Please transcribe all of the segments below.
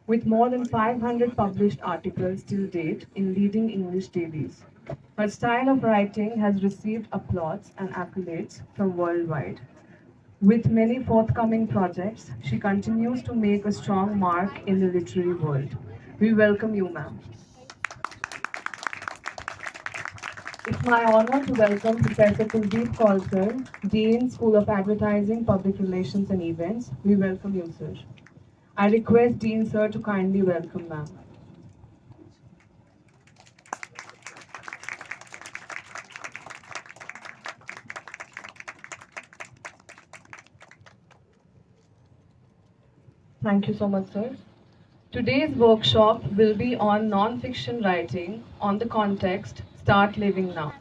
with more than 500 published articles till date in leading English dailies. Her style of writing has received applause and accolades from worldwide. With many forthcoming projects, she continues to make a strong mark in the literary world. We welcome you, ma'am. It's my honor to welcome Professor Kuldeep Kolkar, Dean, School of Advertising, Public Relations and Events. We welcome you, sir. I request Dean, sir, to kindly welcome ma'am. Thank you so much, sir. Today's workshop will be on non-fiction writing on the context Start Living Now.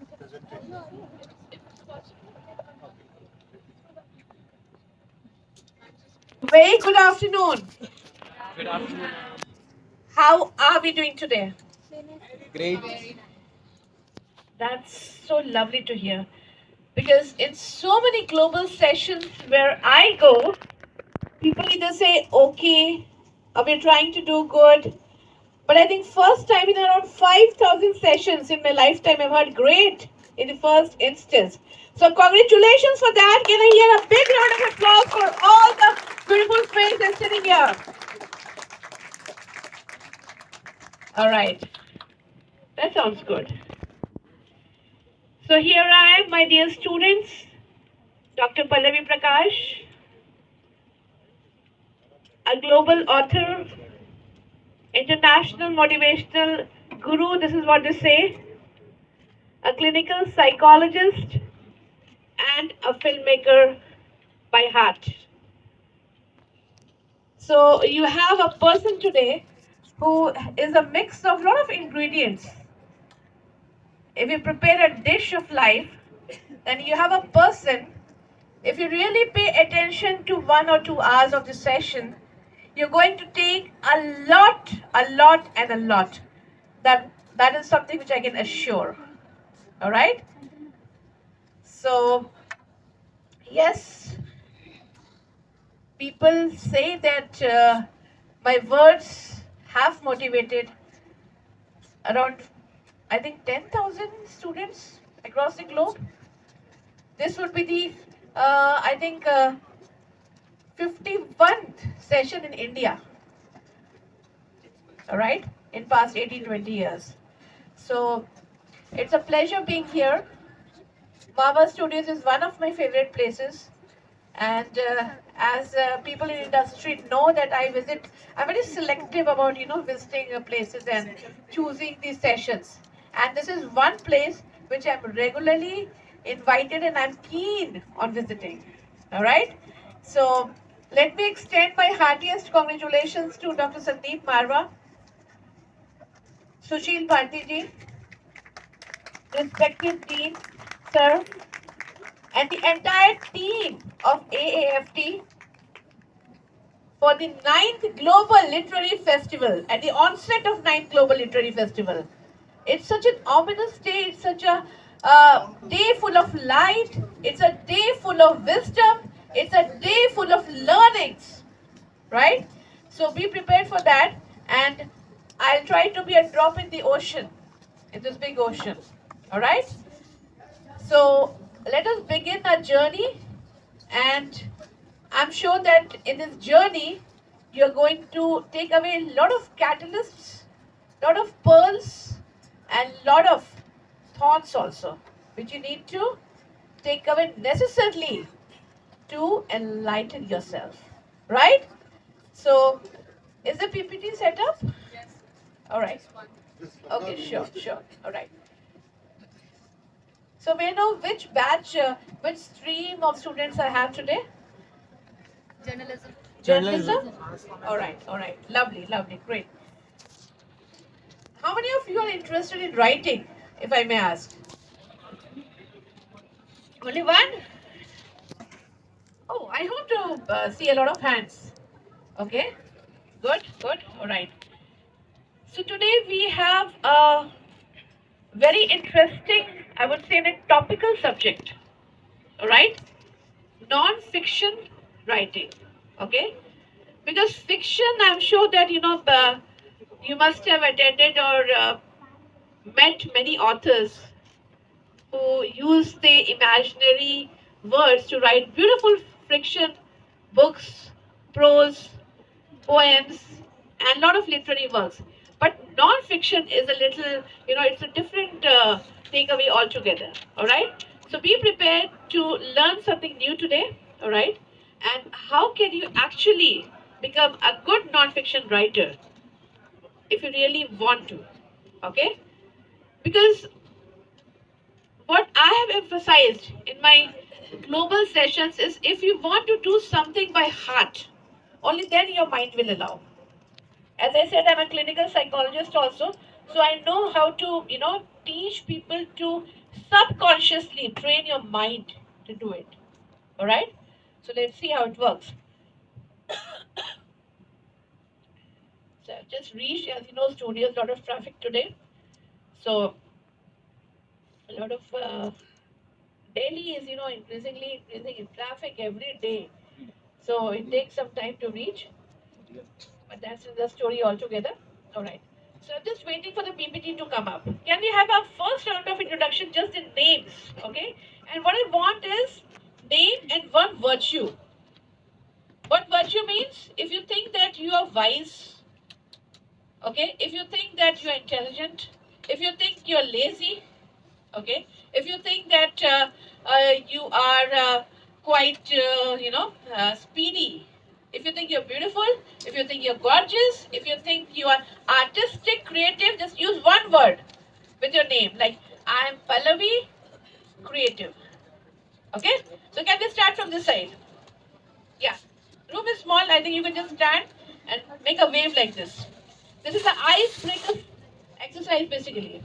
Very good afternoon. Good afternoon. How are we doing today? Great. That's so lovely to hear. Because in so many global sessions where I go, people either say, okay, we're trying to do good. But I think first time in around 5,000 sessions in my lifetime, I've heard great in the first instance. So congratulations for that. Can I hear a big round of applause for all the beautiful faces sitting here? All right. That sounds good. So here I am, my dear students, Dr. Pallavi Prakash, a global author, international motivational guru, this is what they say, a clinical psychologist, and a filmmaker by heart. So you have a person today who is a mix of a lot of ingredients. If you prepare a dish of life, then you have a person. If you really pay attention to 1 or 2 hours of the session, you're going to take a lot, and a lot. That is something which I can assure. All right. So yes, people say that my words have motivated around, I think, 10,000 students across the globe. This would be the, I think, 51st session in India, all right, in past 18-20 years. So it's a pleasure being here. Marwah Studios is one of my favorite places. And as people in industry know that I visit, I'm very selective about, visiting places and choosing these sessions. And this is one place which I'm regularly invited and I'm keen on visiting. All right. So let me extend my heartiest congratulations to Dr. Sandeep Marwah, Sushil Bharti ji, respective dean, sir, and the entire team of AAFT for the 9th Global Literary Festival, at the onset of 9th Global Literary Festival. It's such an ominous day, it's such a day full of light, it's a day full of wisdom, it's a day full of learnings, right? So be prepared for that, and I'll try to be a drop in the ocean, in this big ocean, all right? So let us begin our journey, and I'm sure that in this journey, you're going to take away a lot of catalysts, lot of pearls, and lot of thorns also, which you need to take away necessarily to enlighten yourself, right? So, is the PPT set up? All right. Okay, sure. All right. So, may I know which batch, which stream of students I have today? Journalism? All right. Lovely, great. How many of you are interested in writing, if I may ask? Only one? Oh, I hope to see a lot of hands. Okay, good, all right. So today we have a very interesting, I would say, a topical subject, all right? Non-fiction writing, okay? Because fiction, I'm sure that you must have attended or met many authors who use the imaginary words to write beautiful fiction books, prose, poems, and a lot of literary works. But non-fiction is a little, it's a different takeaway altogether. All right. So be prepared to learn something new today. All right. And how can you actually become a good non-fiction writer if you really want to? Okay. Because what I have emphasized in my global sessions is if you want to do something by heart, only then your mind will allow. As I said, I'm a clinical psychologist also, so I know how to, teach people to subconsciously train your mind to do it. All right? So let's see how it works. So I've just reached, as you know, studios, a lot of traffic today. So a lot of Delhi is, increasingly increasing in traffic every day. So it takes some time to reach, but that's the story altogether. All right. So I'm just waiting for the PPT to come up. Can we have our first round of introduction just in names? Okay. And what I want is name and one virtue. What virtue means? If you think that you are wise, okay, if you think that you are intelligent, if you think you're lazy, okay, if you think that you are quite speedy, if you think you're beautiful, if you think you're gorgeous, if you think you are artistic, creative, just use one word with your name, like I am Pallavi, creative. Okay, so can we start from this side? Yeah, room is small. I think you can just stand and make a wave like this. This is the icebreaker exercise basically.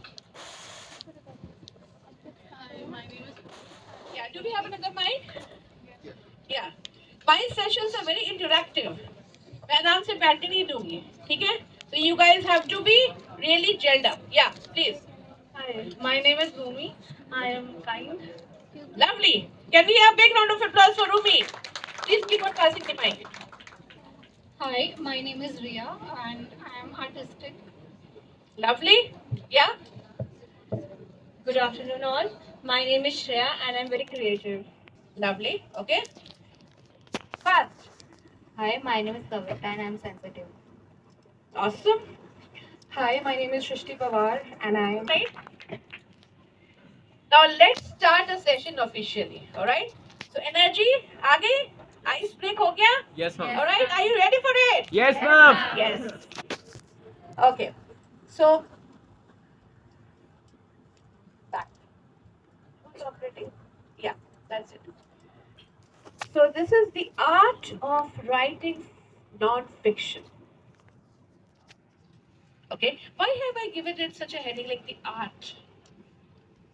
Yeah, do we have another mic? Yeah, my sessions are very interactive. मैं नाम से बैठ नहीं दूंगी, ठीक है? So you guys have to be really gelled up. Yeah, please. Hi, my name is Rumi. I am kind. Lovely. Can we have a big round of applause for Rumi? Please keep on passing the mic. Hi, my name is Ria and I am artistic. Lovely. Yeah. Good afternoon, all. My name is Shreya and I'm very creative. Lovely. Okay. Fast. Hi, my name is Kavita and I'm sensitive. Awesome. Hi, my name is Shrishti Pawar and I am. Right. Now let's start the session officially. All right. So energy. आगे. Ice break हो गया? Yes, ma'am. All right. Are you ready for it? Yes, ma'am. Yes. Okay. So back. Who's operating? Yeah, that's it. So this is the art of writing non-fiction. Okay. Why have I given it such a heading like the art?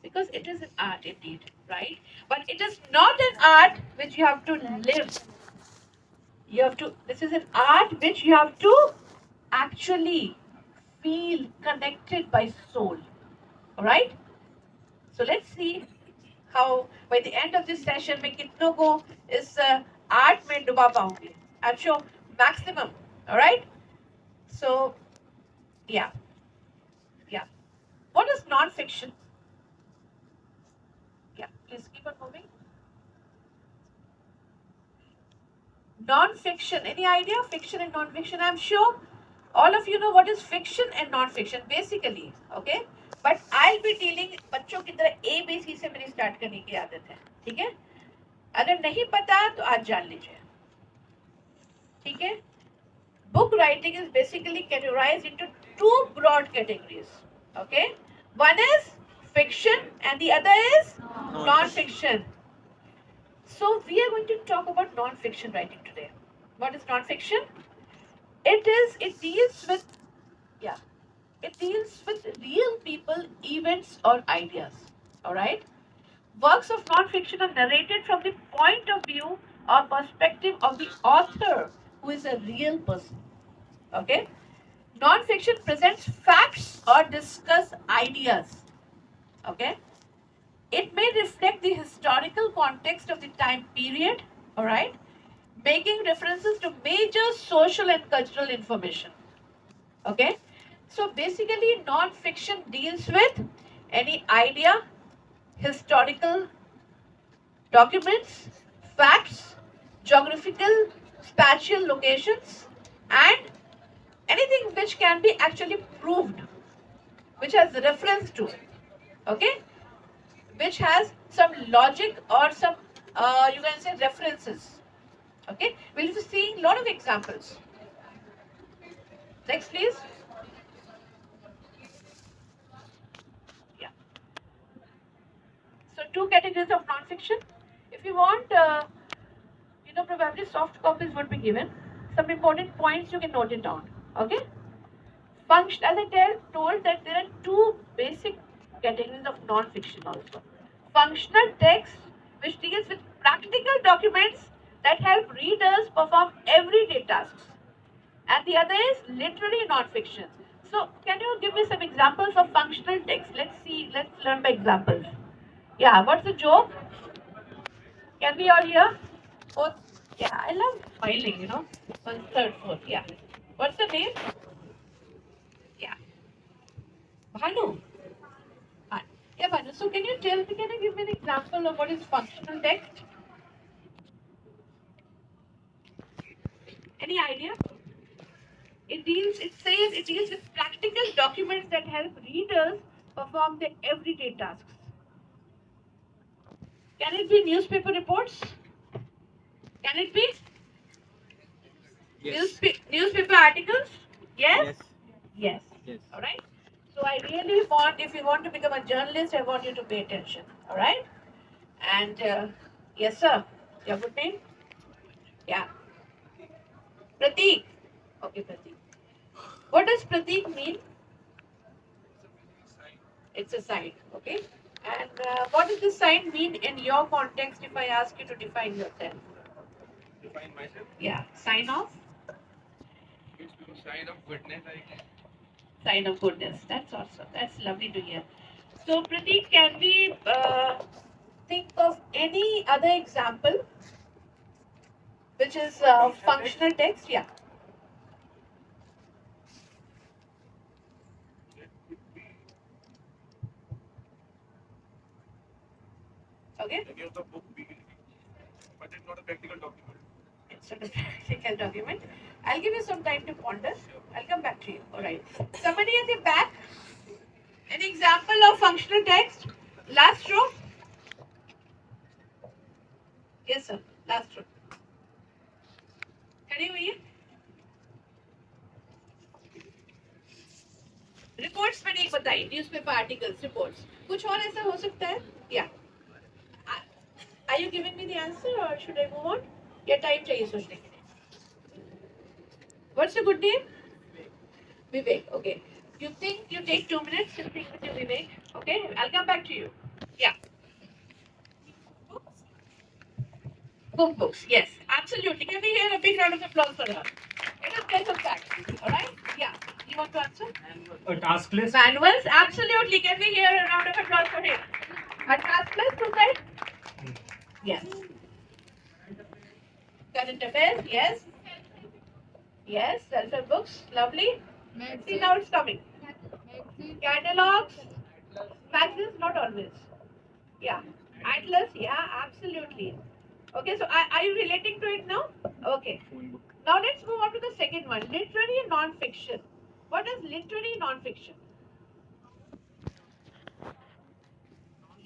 Because it is an art indeed, right? But it is not an art which you have to live. You have to, this is an art which you have to actually feel connected by soul. Alright? So let's see how by the end of this session मैं कितनों को इस art में डुबा पाऊंगी. I'm sure maximum. Alright? So yeah. Yeah. What is non-fiction? Yeah, please keep on moving. Non-fiction. Any idea? Fiction and non-fiction. I'm sure all of you know what is fiction and non-fiction basically. Okay? But I'll be dealing बच्चों की तरह A B C से मेरी start करने की आदत है. ठीक है? अगर नहीं पता तो आज जान लीजिए. ठीक है? Book writing is basically categorized into two broad categories. Okay? One is fiction and the other is non-fiction. So we are going to talk about non-fiction writing today. What is non-fiction? It deals with, yeah, it deals with real people, events, or ideas. Alright? Works of non-fiction are narrated from the point of view or perspective of the author, who is a real person. Okay? Non-fiction presents facts or discuss ideas. Okay? It may reflect the historical context of the time period, all right? making references to major social and cultural information. Okay, so basically, non-fiction deals with any idea, historical documents, facts, geographical, spatial locations, and anything which can be actually proved, which has reference to it. Okay, which has some logic or some you can say references. Okay, we'll be seeing a lot of examples. Next, please. Yeah. So two categories of non-fiction. If you want, probably soft copies would be given. Some important points you can note it down. Okay. Function, as I told that there are two basic categories of non-fiction also. Functional text, which deals with practical documents that help readers perform everyday tasks, and the other is literary non-fiction. So, can you give me some examples of functional text? Let's see. Let's learn by examples. Yeah. What's the joke? Can we all hear? Fourth. Yeah, I love smiling. On third, fourth. Yeah. What's the name? Yeah. Bhanu. Hi. Yeah, Bhanu. So can you tell me, can you give me an example of what is functional text? Any idea? It deals with practical documents that help readers perform their everyday tasks. Can it be newspaper reports? Can it be Yes. newspaper articles? Yes? Yes. Yes. Yes. Alright? So I really want, if you want to become a journalist, I want you to pay attention. Alright? And yes, sir. Your good name? Yeah. Prateek. Okay, Prateek. What does Prateek mean? It's a sign. Okay. And what does this sign mean in your context if I ask you to define yourself? Define myself. Yeah. Sign off. It's a sign of goodness, I guess. Sign of goodness. That's awesome. That's lovely to hear. So, Prateek, can we think of any other example which is functional text? Yeah. Okay. Any of the book we will read, but it's not a practical document. It's not a practical document. I'll give you some time to ponder. I'll come back to you. All right. Somebody at the back, an example of functional text. Last row. Yes, sir. Last row. खड़ी हुई है reports मैंने एक बताई newspaper articles reports कुछ और ऐसा हो सकता है या are you giving me the answer और शुड आई मूव ऑन या टाइम चाहिए सोचने के लिए what's your good name Vivek okay you think you take 2 minutes to think with your Vivek okay I'll come back to you yeah books yes absolutely can we hear a big round of applause for her let us get some facts all right yeah you want to answer A task list. manuals absolutely can we hear a round of applause for him a task list to say yes current affairs yes yes self-help books lovely see now it's coming catalogs magazines not always yeah atlas yeah absolutely okay so are you relating to it now okay now let's move on to the second one literary non-fiction what is literary non-fiction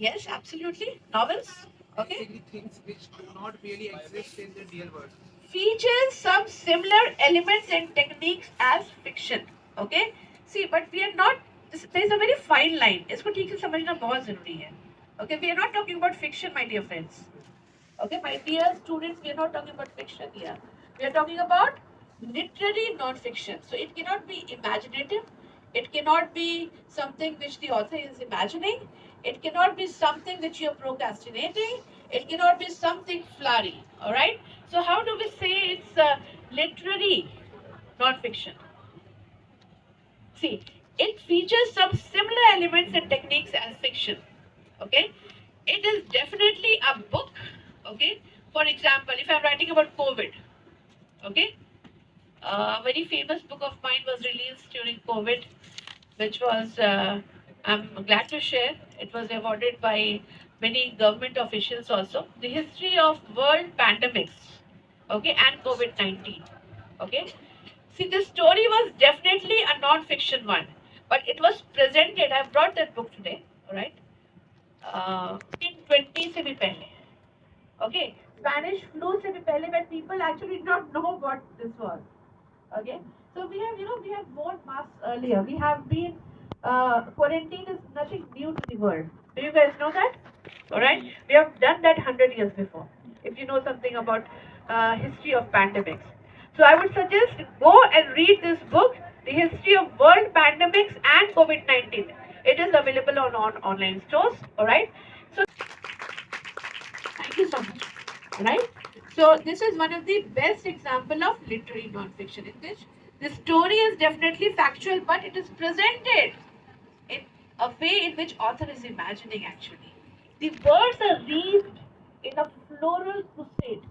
yes absolutely novels okay Basically, things which do not really exist in the real world. features some similar elements and techniques as fiction okay see but we are not there is a very fine line इसको ठीक से समझना बहुत जरूरी है okay we are not talking about fiction my dear friends okay my dear students we are not talking about fiction here we are talking about literary non-fiction so it cannot be imaginative it cannot be something which the author is imagining it cannot be something which you are procrastinating it cannot be something flowery all right so how do we say it's literary non-fiction see it features some similar elements and techniques as fiction okay it is definitely a book okay For example, if I'm writing about COVID, okay, a very famous book of mine was released during COVID, which was, I'm glad to share, it was awarded by many government officials also. The history of world pandemics, okay, and COVID 19. Okay. See, this story was definitely a non fiction one, but it was presented. I brought that book today, all right, 1920 से भी पहले. Okay, Spanish flu से भी पहले, when people actually did not know what this was. Okay, so we have, we have worn masks earlier. We have been, quarantine is nothing new to the world. Do you guys know that? All right, we have done that 100 years before. If you know something about history of pandemics, so I would suggest go and read this book, The History of World Pandemics and COVID-19. It is available on online stores. All right. So thank you so much. Right? So this is one of the best example of literary non-fiction in which the story is definitely factual, but it is presented in a way in which author is imagining actually. The words are wreathed in a floral crusade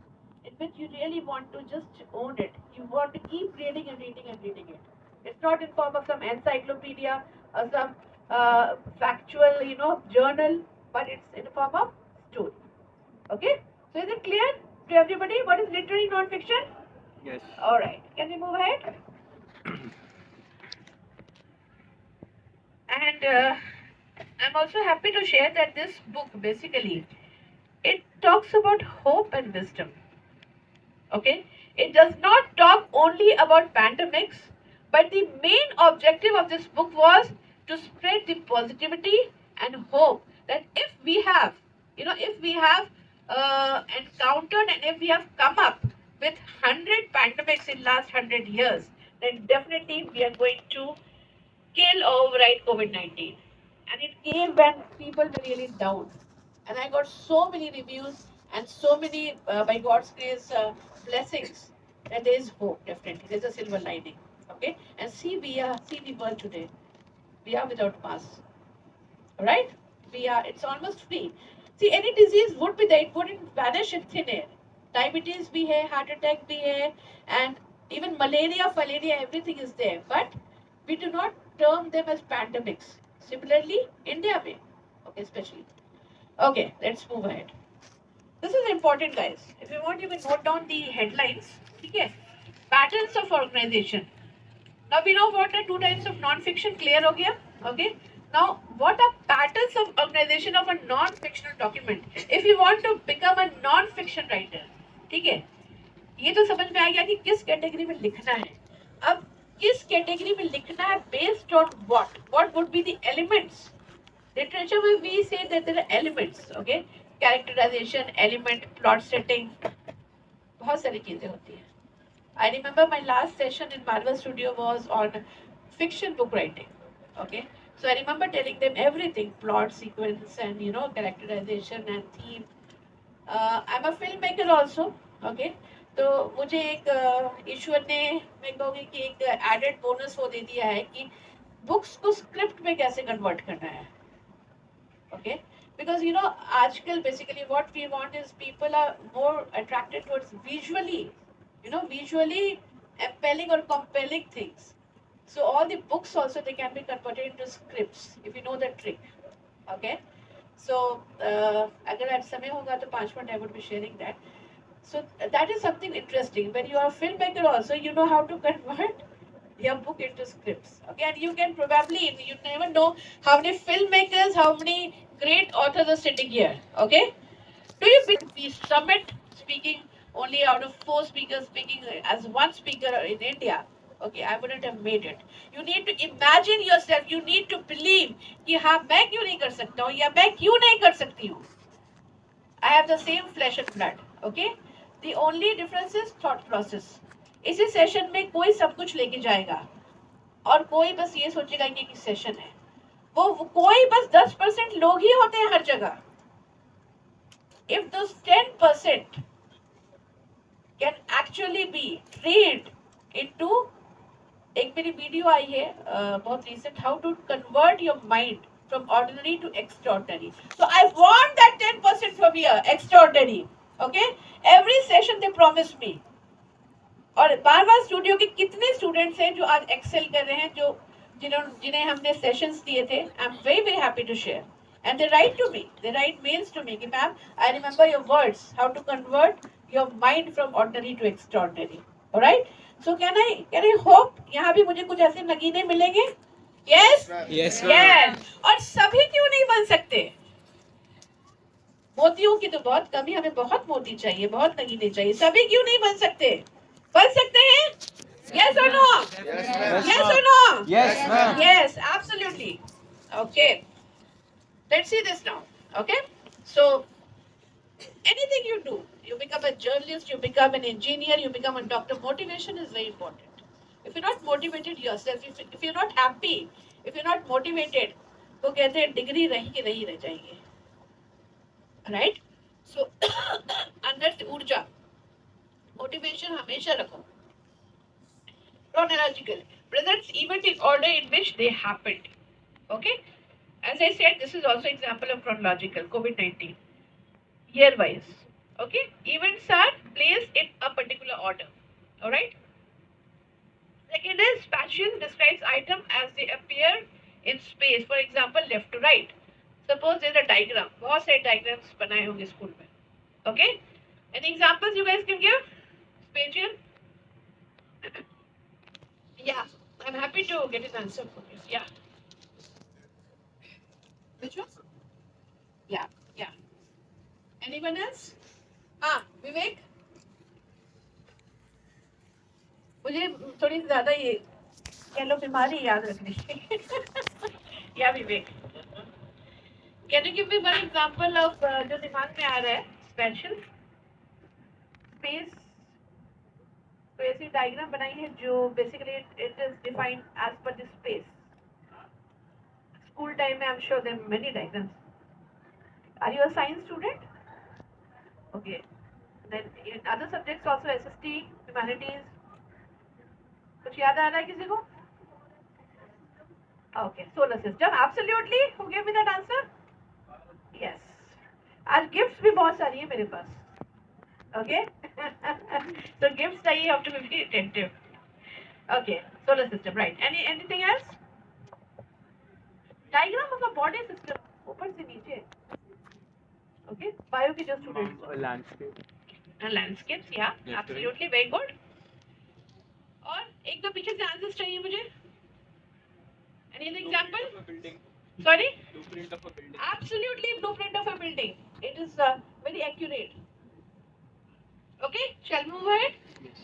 in which you really want to just own it. You want to keep reading and reading and reading it. It's not in form of some encyclopedia or some factual, journal, but it's in the form of story. Okay? So is it clear to everybody what is literary non-fiction? Yes. All right. Can we move ahead? And I'm also happy to share that this book basically it talks about hope and wisdom. Okay? It does not talk only about pandemics, but the main objective of this book was to spread the positivity and hope that if we have encountered and if we have come up with 100 pandemics in last 100 years, then definitely we are going to kill or override COVID-19. And it came when people were really down. And I got so many reviews and so many, by God's grace, blessings that there is hope, definitely. There's a silver lining. Okay? And see the world today. We are without masks. Right? It's almost free. See, any disease would be there, it wouldn't vanish in thin air. Diabetes bhi hai, heart attack bhi hai, and even malaria, malaria, everything is there. But we do not term them as pandemics. Similarly, India may, okay, especially. Okay, let's move ahead. This is important, guys. If you want, you can note down the headlines. Okay? Patterns of organization. Now we know what are two types of non-fiction. Clear हो गया? Okay. Now, what are patterns of organization of a non-fictional document? If you want to become a non-fiction writer, ठीक है? ये तो समझ में आ गया कि किस कैटेगरी में लिखना है. अब किस कैटेगरी में लिखना है based on what? What would be the elements? Literature में we say that there are elements, okay? Characterization, element, plot setting, बहुत सारी चीजें होती हैं. I remember my last session in Marwah Studio was on fiction book writing. Okay, so I remember telling them everything: plot, sequence, and characterization and theme. I'm a filmmaker also. Okay, तो मुझे एक ईश्वर ने मैं कहूँगी कि एक added bonus वो दे दिया है कि बुक्स को स्क्रिप्ट में कैसे कन्वर्ट करना है. Okay, because आजकल basically what we want is people are more attracted towards visually appealing or compelling things. So all the books also they can be converted into scripts if you know the trick. Okay. So अगर आज समय होगा तो 5 minute I would be sharing that. So that is something interesting. When you are a filmmaker also, you know how to convert your book into scripts. Okay, and you can probably you never know how many filmmakers, how many great authors are sitting here. Okay. Do you believe we summit speaking only out of 4 speakers speaking as one speaker in India? Okay, I wouldn't have made it. You need to imagine yourself. You need to believe कि हाँ मैं क्यों नहीं कर सकता हूँ या मैं क्यों नहीं कर सकती हूँ. I have the same flesh and blood. Okay, the only difference is thought process. इसी सेशन में कोई सब कुछ लेके जाएगा और कोई बस ये सोचेगा कि एक सेशन है. वो कोई बस 10% लोग ही होते हैं हर जगह. If those 10% can actually be trained into, एक मेरी वीडियो आई है बहुत recent, how to convert your mind from ordinary to extraordinary. So I want that 10% from here, extraordinary. Okay, every session they promised me. और मारवा studio के कितने students हैं जो आज एक्सेल कर रहे हैं, जो जिन्हें हमने सेशंस दिए थे. I am very very happy to share. And they write to me, they write mails to me कि ma'am I remember your words, how to convert your mind from ordinary to extraordinary. Alright, so can I hope यहाँ भी मुझे कुछ ऐसे नगीने मिलेंगे. Yes yes. और सभी क्यों नहीं बन सकते? मोतियों की तो बहुत कमी, हमें बहुत मोती चाहिए, बहुत नगीने चाहिए. सभी क्यों नहीं बन सकते? बन सकते हैं. Yes or no? Yes or no? Yes, ma'am. Yes, absolutely. Okay. Let's see this now. Okay. So, anything you do, you become a journalist, you become an engineer, you become a doctor, motivation is very important. If you're not motivated yourself, if you're not happy, if you're not motivated, वो कहते हैं degree रही की रही रह जाएगी. Right? So, अंदर से ऊर्जा, motivation हमेशा रखो. Chronological presents event in order in which they happened. Okay, as I said, this is also example of chronological. COVID-19 year wise. Okay, events are placed in a particular order. All right. Second is spatial, describes item as they appear in space. For example, left to right. Suppose there is a diagram. बहुत सारे diagrams बनाए होंगे school में. Okay. Any examples you guys can give? Spatial. Yeah, I'm happy to get an answer for you. Yeah. Which one? Yeah, yeah. Anyone else? Vivek? मुझे थोड़ी ज्यादा ये कह लो बीमारी याद रखनी चाहिए. Yeah, Vivek. Can you give me one example of जो दिमाग में आ रहा है? Spatial space. तो ऐसी डायग्राम बनाई है जो basically it is defined as per the space. School time में I'm sure there are many diagrams. Are you a science student? Okay. Then in other subjects also SST, humanities. कुछ याद आ रहा है किसी को? Okay. Solar system. Absolutely. Who gave me that answer? Yes. आज gifts भी बहुत सारी है मेरे पास. Okay. So gifts चाहिए, you have to be attentive. Okay. Solar system. Right. Anything else? Diagram of a body system. ऊपर से नीचे. Okay. Bio की जो students. Landscape. Landscapes. Yeah. Yes, Absolutely. Very good. और एक दो पीछे से आंसर्स चाहिए मुझे. Any other example? Blueprint of a building. Sorry? Blueprint of a building. Absolutely, blueprint of a building. It is very accurate. Okay, shall we move ahead? Yes.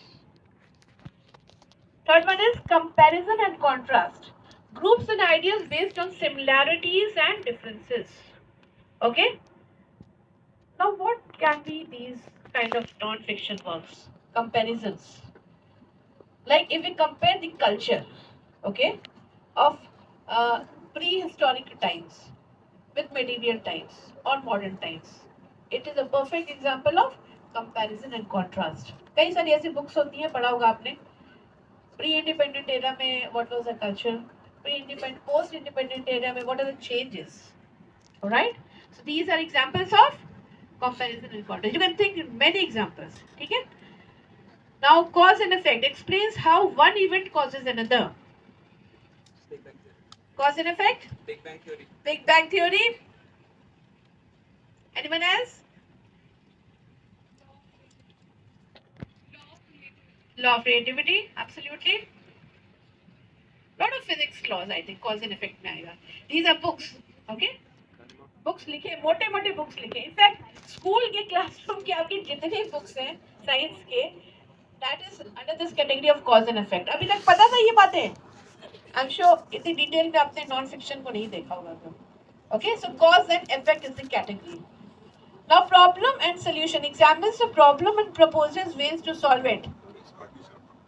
Third one is comparison and contrast. Groups and ideas based on similarities and differences. Okay. Now, what can be these kind of non-fiction works? Comparisons. Like if we compare the culture, okay, of prehistoric times with medieval times or modern times, it is a perfect example of comparison and contrast. कई सारी ऐसी books होती हैं, पढ़ा होगा आपने. Pre independent era में what was the culture, pre independent post independent era में what are the changes. Alright, so these are examples of comparison and contrast. You can think many examples. ठीक है. Now cause and effect explains how one event causes another. Big Bang Theory. Cause and effect. Big Bang Theory. Big Bang Theory. Anyone else? Law of relativity. Absolutely. Lot of physics laws, I think, cause and effect में आएगा. These are books. Okay. Books लिखे, मोटे मोटे books लिखे. In fact, school के classroom के आपके जितने books हैं science के, that is under this category of cause and effect. अभी तक पता था ये बातें? I'm sure इतनी डिटेल में आपने नॉन फिक्शन को नहीं देखा होगा. Okay, so cause and effect is the category. Now problem and solution. Examines the problem and proposes ways to solve it.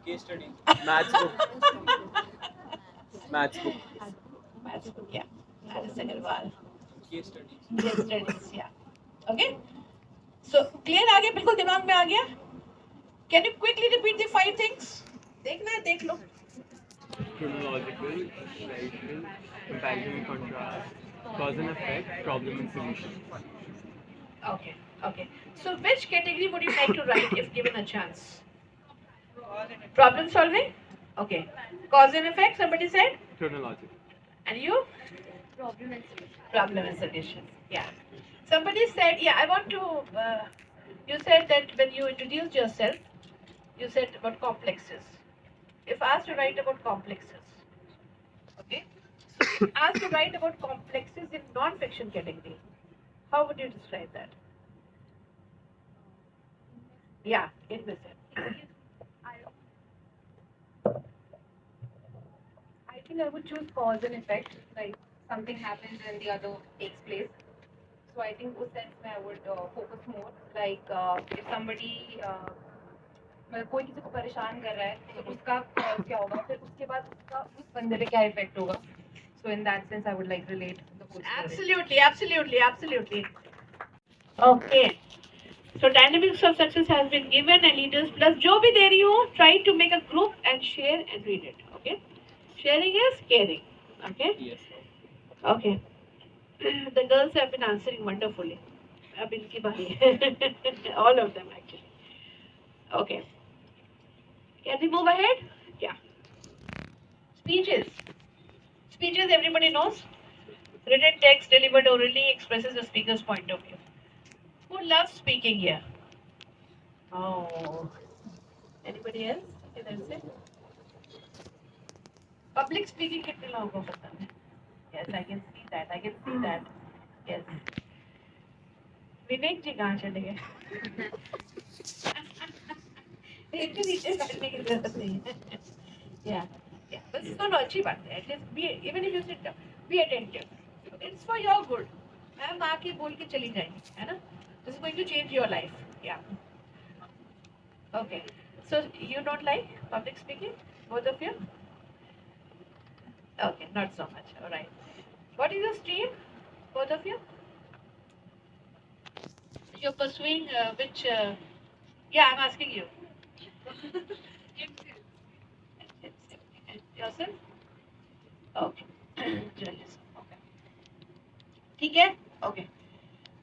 Case study. Maths book. Maths book. Maths book, yeah. Alice Agarwal. Case studies. Case studies, yeah. Okay. So clear आ गया, बिल्कुल दिमाग में आ गया. Can you quickly repeat the 5 things? देखना है देख लो. Chronological, spatial, comparison and contrast, cause and effect, problem and solution. Okay. Okay. So which category would you like to write if given a chance? Problem solving? Okay. Cause and effect, somebody said? Chronological. And you? Problem and solution. Problem and solution. Yeah. Somebody said, yeah, I want to, you said that when you introduced yourself, you said about complexes. If asked to write about complexes, okay? So if asked to write about complexes in non-fiction category, how would you describe that? Yeah, in this sense. I, I think I would choose cause and effect. Like something happens and the other takes place. So I think उस sense में I would focus more. Like if somebody मतलब कोई किसी को परेशान कर रहा है तो उसका cause क्या होगा फिर उसके बाद उसका उस बंदे पे क्या effect होगा. So in that sense I would like relate the whole story. Absolutely, absolutely, absolutely. Okay. So dynamics of success has been given and leaders plus जो भी दे रही हूँ, try to make a group and share and read it. Okay. Sharing is caring. Okay. Yes. Okay. The girls have been answering wonderfully. अब इनकी बारी है. All of them actually. Okay. Can we move ahead? Yeah. Speeches. Speeches everybody knows. Written text delivered orally expresses the speaker's point of view. Who loves speaking here? Oh. Anybody else? इधर से? Public speaking कितने लोगों को पसंद है? Yes, I can see that. I can see that. Yes. विवेक जी कहाँ चले गए? एक के नीचे बैठने की जरूरत नहीं है. Yeah, yeah. बस सुनो अच्छी बात है. At least be, even if you sit down, be attentive. It's for your good. Ma'am आके बोल के चली जाएंगी, है ना? This is going to change your life. Yeah. Okay. So you don't like public speaking, both of you? Okay, not so much. All right. What is your stream, both of you? You're pursuing which? Yeah, I'm asking you. Yourself? Okay. Journalism. Okay. ठीक है? Okay.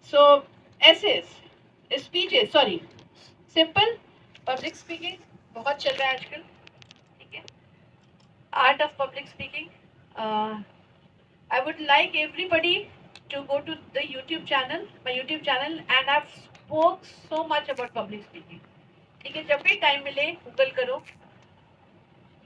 So essays, speeches, sorry. Simple, public speaking बहुत चल रहा है आजकल. ठीक है? Art of public speaking. Uh, I would like everybody to go to the YouTube channel, my YouTube channel, and I've spoke so much about public speaking. ठीक है, जब भी टाइम मिले गूगल करो.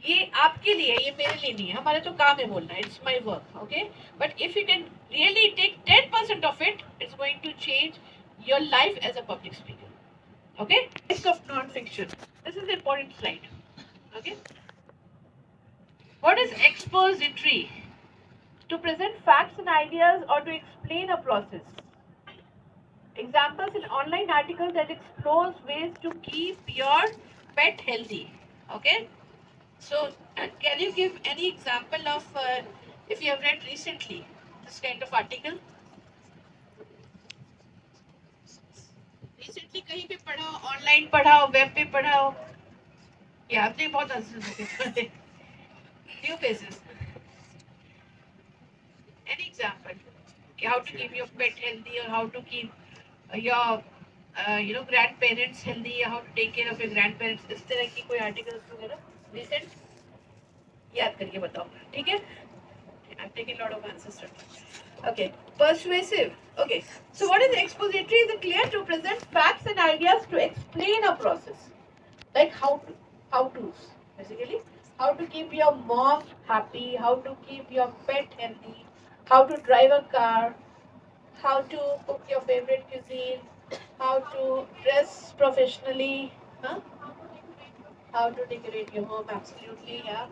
ये आपके लिए, ये मेरे लिए नहीं है. हमारा तो काम है बोलना. It's my work, okay? But if you can really take 10% of it, it's going to change your life as a public speaker. Okay? Risk of non-fiction. This is the important slide. Okay? What is expository? To present facts and ideas or to explain a process. Examples in online articles that explores ways to keep your pet healthy. Okay? So, can you give any example of if you have read recently this kind of article? Recently कहीं पे पढ़ा, online पढ़ा, web पे पढ़ा? Yeah, आपने बहुत answer दिए. New faces. Any example? How to keep your pet healthy or how to keep your grandparents healthy, how to take care of your grandparents. इस तरह की कोई articles वगैरह recent याद करके बताओ. ठीक है? I'm taking a lot of answers today. Okay. Persuasive. Okay. So what is expository? Is clear to present facts and ideas to explain a process. Like how to's basically. How to keep your mom happy, how to keep your pet healthy, how to drive a car, how to cook your favorite cuisine, how to dress professionally, huh? How to decorate your home, absolutely, yeah.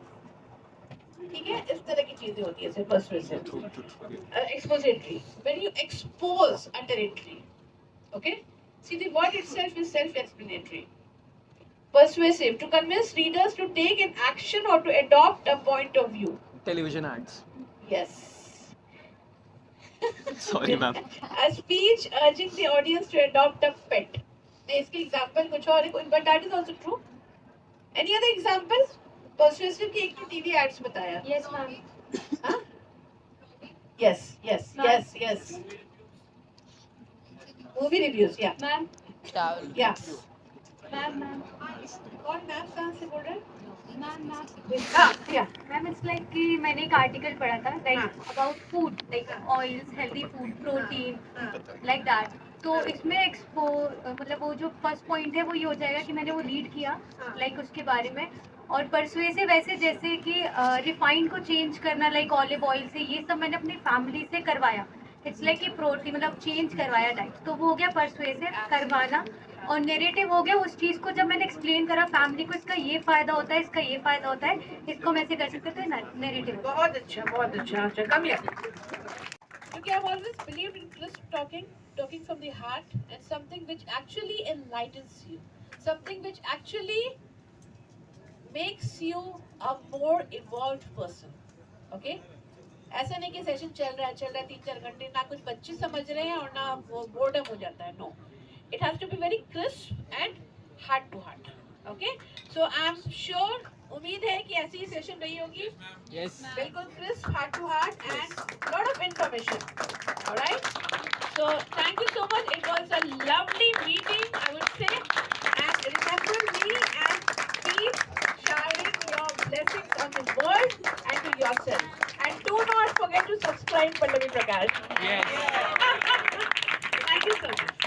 ठीक है, इस तरह की चीजें होती है सिर्फ persuasive. Expository, when you expose a territory, okay? See, the word itself is self-explanatory. Persuasive, to convince readers to take an action or to adopt a point of view. Television ads. Yes. Sorry, ma'am. A speech urging the audience to adopt a pet. इसके example कुछ और है, but that is also true. Any other examples? Persuasive की एक तो TV ads बताया. Yes, ma'am. Huh? Yes. Movie reviews, yeah. Ma'am Yeah. Ma'am कौन ma'am कहाँ से बोल रहे हैं? मैम हाँ, yeah. मैम इट्स लाइक कि मैंने एक आर्टिकल पढ़ा था लाइक हाँ. About food like oils healthy food protein like that तो इसमें एक्सपो मतलब वो जो फर्स्ट पॉइंट है वो ये हो जाएगा कि मैंने वो रीड किया लाइक उसके बारे में और परसुएसिव वैसे जैसे कि रिफाइंड को चेंज करना लाइक ऑलिव ऑयल से ये सब मैंने अपनी फैमिली से करवाया इट्स लाइक कि प्रोटीन मतलब चेंज करवाया डाइट तो वो हो गया परसुएसिव करवाना और नेरेटिव हो गया उस चीज को जब मैंने एक्सप्लेन करा फैमिली को इसका ये फायदा होता है इसका ये फायदा होता है इसको हम ऐसे कर सकते थे नेरेटिव बहुत अच्छा, बहुत अच्छा. अच्छा, come here. Because I've always believed in just talking from the heart, and something which actually enlightens you, something which actually makes you a more evolved person. Okay? ऐसा नहीं कि सेशन चल रहा है 3-4 घंटे ना कुछ बच्चे समझ रहे हैं और ना वो बोर्डम हो जाता है. No, it has to be very crisp and heart to heart. Okay? So I'm sure, उम्मीद है कि ऐसी ही सेशन रही होगी. Yes. बिल्कुल crisp, heart to heart, and lot of information. All right? So thank you so much. It was a lovely meeting, I would say. And remember me and keep showering your blessings on the world and to yourself. And do not forget to subscribe Pallavi Prakash. Yes. Thank you so much.